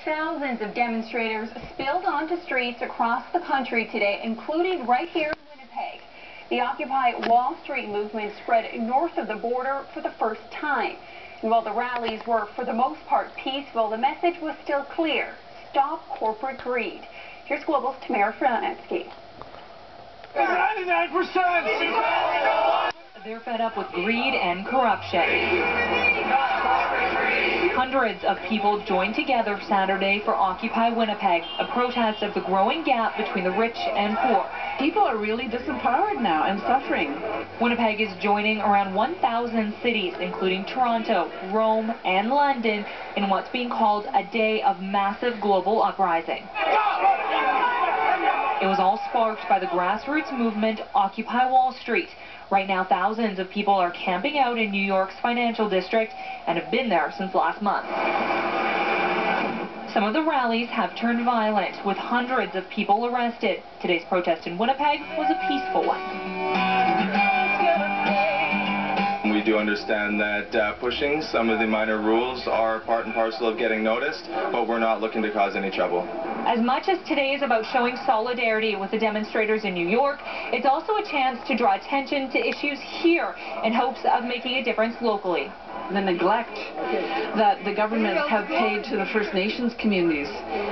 Thousands of demonstrators spilled onto streets across the country today, including right here in Winnipeg. The Occupy Wall Street movement spread north of the border for the first time. And while the rallies were, for the most part, peaceful, the message was still clear: stop corporate greed. Here's Global's Tamara Franansky. 99%! They're fed up with greed and corruption. Hundreds of people joined together Saturday for Occupy Winnipeg, a protest of the growing gap between the rich and poor. People are really disempowered now and suffering. Winnipeg is joining around 1,000 cities, including Toronto, Rome, and London, in what's being called a day of massive global uprising. It was all sparked by the grassroots movement Occupy Wall Street. Right now, thousands of people are camping out in New York's financial district and have been there since last month. Some of the rallies have turned violent, with hundreds of people arrested. Today's protest in Winnipeg was a peaceful one. We do understand that pushing some of the minor rules are part and parcel of getting noticed, but we're not looking to cause any trouble. As much as today is about showing solidarity with the demonstrators in New York, it's also a chance to draw attention to issues here in hopes of making a difference locally. The neglect that the governments have paid to the First Nations communities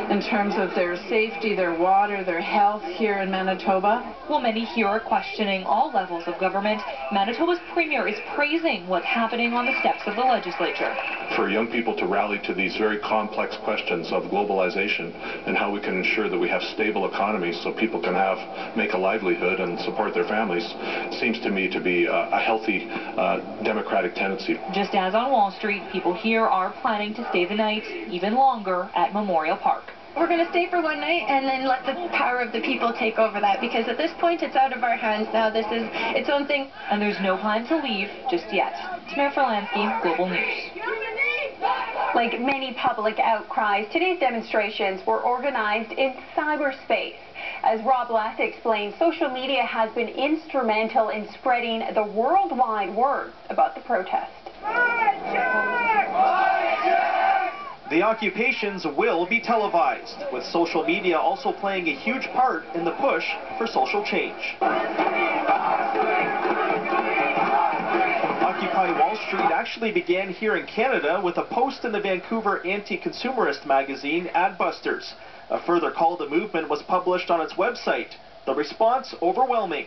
in terms of their safety, their water, their health here in Manitoba. While many here are questioning all levels of government, Manitoba's Premier is praising what's happening on the steps of the legislature. For young people to rally to these very complex questions of globalization and how we can ensure that we have stable economies so people can make a livelihood and support their families seems to me to be a healthy democratic tendency. Just as on Wall Street, people here are planning to stay the night even longer at Memorial Park. We're going to stay for one night and then let the power of the people take over that, because at this point it's out of our hands now. This is its own thing. And there's no plan to leave just yet. Tamara Franansky, Global News. Like many public outcries, today's demonstrations were organized in cyberspace. As Rob Leth explained, social media has been instrumental in spreading the worldwide word about the protest. The occupations will be televised, with social media also playing a huge part in the push for social change. Occupy Wall Street actually began here in Canada with a post in the Vancouver anti-consumerist magazine Adbusters. A further call to movement was published on its website. The response overwhelming.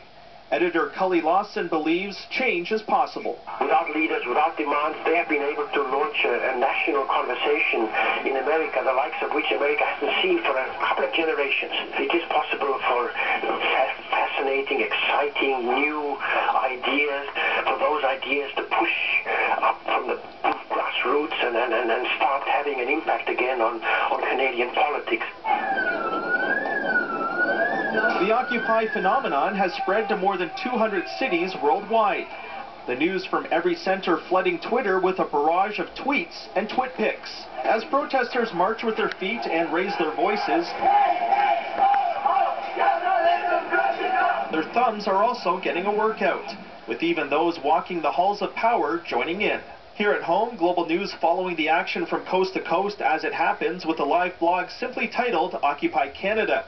Editor Cully Lawson believes change is possible. Without leaders, without demands, they have been able to launch a national conversation in America, the likes of which America hasn't seen for a couple of generations. It is possible for fascinating, exciting, new ideas, for those ideas to push up from the grassroots and start having an impact again on Canadian politics. The Occupy phenomenon has spread to more than 200 cities worldwide. The news from every center flooding Twitter with a barrage of tweets and twit pics. As protesters march with their feet and raise their voices, their thumbs are also getting a workout, with even those walking the halls of power joining in. Here at home, Global News following the action from coast to coast as it happens with a live blog simply titled Occupy Canada.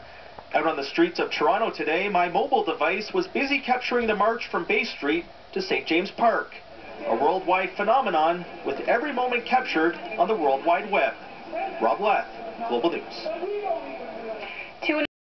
Out on the streets of Toronto today, my mobile device was busy capturing the march from Bay Street to St. James Park. A worldwide phenomenon with every moment captured on the World Wide Web. Rob Leth, Global News.